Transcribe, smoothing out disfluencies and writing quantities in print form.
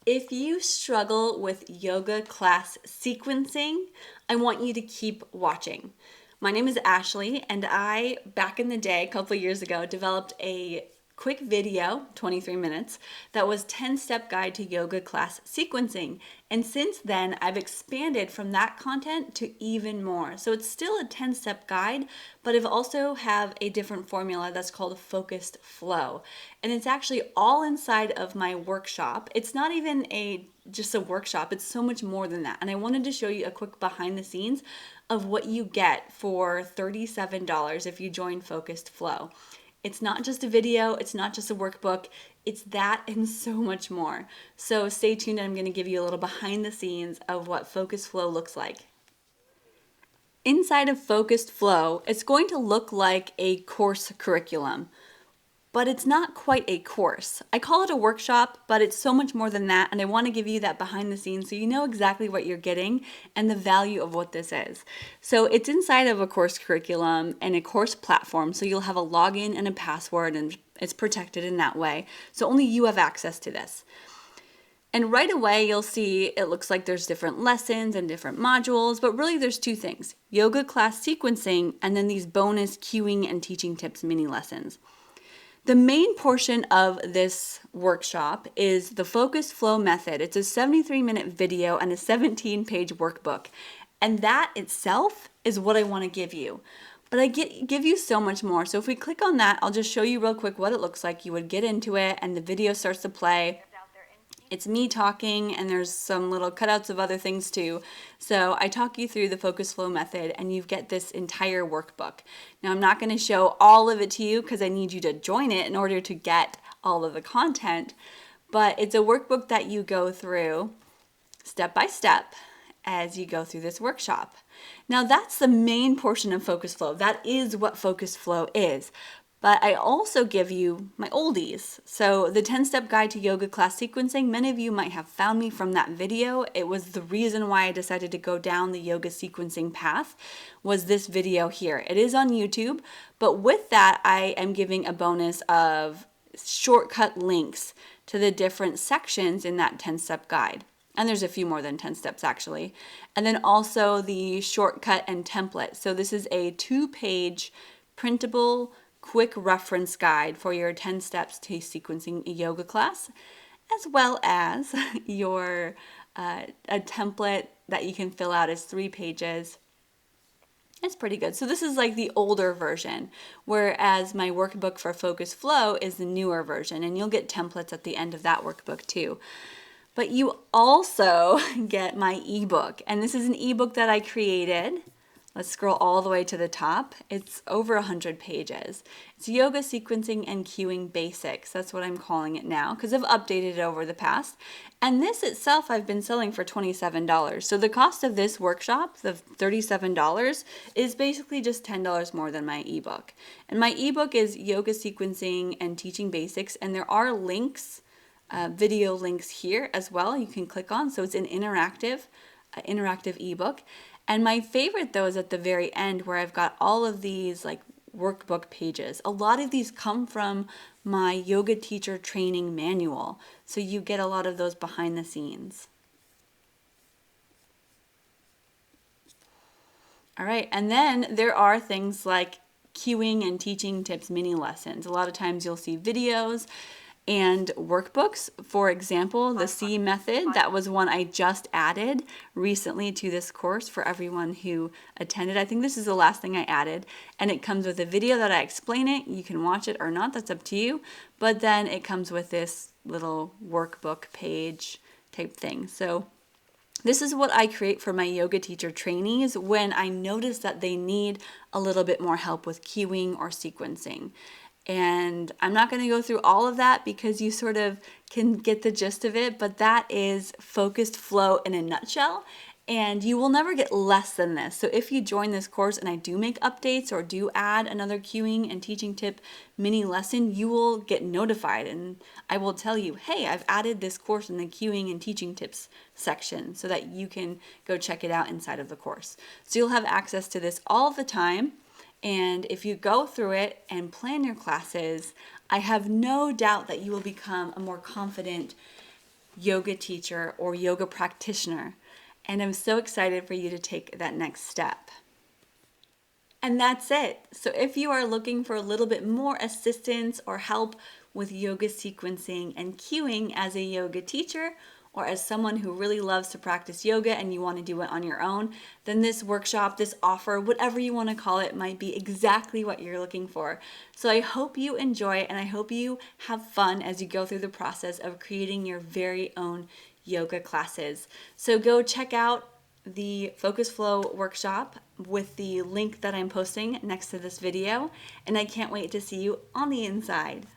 If you struggle with yoga class sequencing, I want you to keep watching. My name is Ashley, and I, back in the day, a couple years ago, developed a quick video, 23 minutes, that was 10-step guide to yoga class sequencing. And since then, I've expanded from that content to even more. So it's still a 10-step guide, but I've also have a different formula that's called focused flow. And it's actually all inside of my workshop. It's not even just a workshop, it's so much more than that. And I wanted to show you a quick behind the scenes of what you get for $37 if you join Focused Flow. It's not just a video, it's not just a workbook, it's that and so much more. So stay tuned, I'm going to give you a little behind the scenes of what Focused Flow looks like. Inside of Focused Flow, it's going to look like a course curriculum, but it's not quite a course. I call it a workshop, but it's so much more than that, and I want to give you that behind the scenes so you know exactly what you're getting and the value of what this is. So it's inside of a course curriculum and a course platform, so you'll have a login and a password, and it's protected in that way. So only you have access to this. And right away, you'll see it looks like there's different lessons and different modules, but really there's two things: yoga class sequencing, and then these bonus cueing and teaching tips mini lessons. The main portion of this workshop is the Focused Flow method. It's a 73-minute video and a 17-page workbook. And that itself is what I want to give you. But I give you so much more. So if we click on that, I'll just show you real quick what it looks like. You would get into it and the video starts to play. It's me talking, and there's some little cutouts of other things too. So I talk you through the Focus Flow method, and you get this entire workbook. Now I'm not going to show all of it to you because I need you to join it in order to get all of the content, but it's a workbook that you go through step by step as you go through this workshop. Now that's the main portion of Focus Flow. That is what Focus Flow is. But I also give you my oldies. So the 10-step guide to yoga class sequencing, many of you might have found me from that video. It was the reason why I decided to go down the yoga sequencing path, was this video here. It is on YouTube, but with that, I am giving a bonus of shortcut links to the different sections in that 10-step guide. And there's a few more than 10 steps actually. And then also the shortcut and template. So this is a 2-page printable quick reference guide for your 10 steps to sequencing a yoga class, as well as your a template that you can fill out as 3 pages. It's pretty good. So this is like the older version, whereas my workbook for Focus Flow is the newer version, and you'll get templates at the end of that workbook too. But you also get my ebook, and this is an ebook that I created. Let's scroll all the way to the top. It's over 100 pages. It's Yoga Sequencing and Cueing Basics. That's what I'm calling it now because I've updated it over the past. And this itself I've been selling for $27. So the cost of this workshop, the $37, is basically just $10 more than my ebook. And my ebook is Yoga Sequencing and Teaching Basics, and there are links, video links here as well you can click on. So it's an interactive ebook. And my favorite though is at the very end where I've got all of these like workbook pages. A lot of these come from my yoga teacher training manual. So you get a lot of those behind the scenes. All right, and then there are things like cueing and teaching tips mini lessons. A lot of times you'll see videos and workbooks. For example, the C method, that was one I just added recently to this course for everyone who attended. I think this is the last thing I added, and it comes with a video that I explain it. You can watch it or not, that's up to you, but then it comes with this little workbook page type thing. So this is what I create for my yoga teacher trainees when I notice that they need a little bit more help with cueing or sequencing. And I'm not going to go through all of that because you sort of can get the gist of it, but that is Focused Flow in a nutshell. And you will never get less than this. So if you join this course and I do make updates or do add another cueing and teaching tip mini lesson, you will get notified and I will tell you, hey, I've added this course in the cueing and teaching tips section so that you can go check it out inside of the course. So you'll have access to this all the time. And if you go through it and plan your classes, I have no doubt that you will become a more confident yoga teacher or yoga practitioner. And I'm so excited for you to take that next step. And that's it. So if you are looking for a little bit more assistance or help with yoga sequencing and cueing as a yoga teacher, or as someone who really loves to practice yoga and you want to do it on your own, then this workshop, this offer, whatever you want to call it, might be exactly what you're looking for. So I hope you enjoy it, and I hope you have fun as you go through the process of creating your very own yoga classes. So go check out the Focus Flow workshop with the link that I'm posting next to this video, and I can't wait to see you on the inside.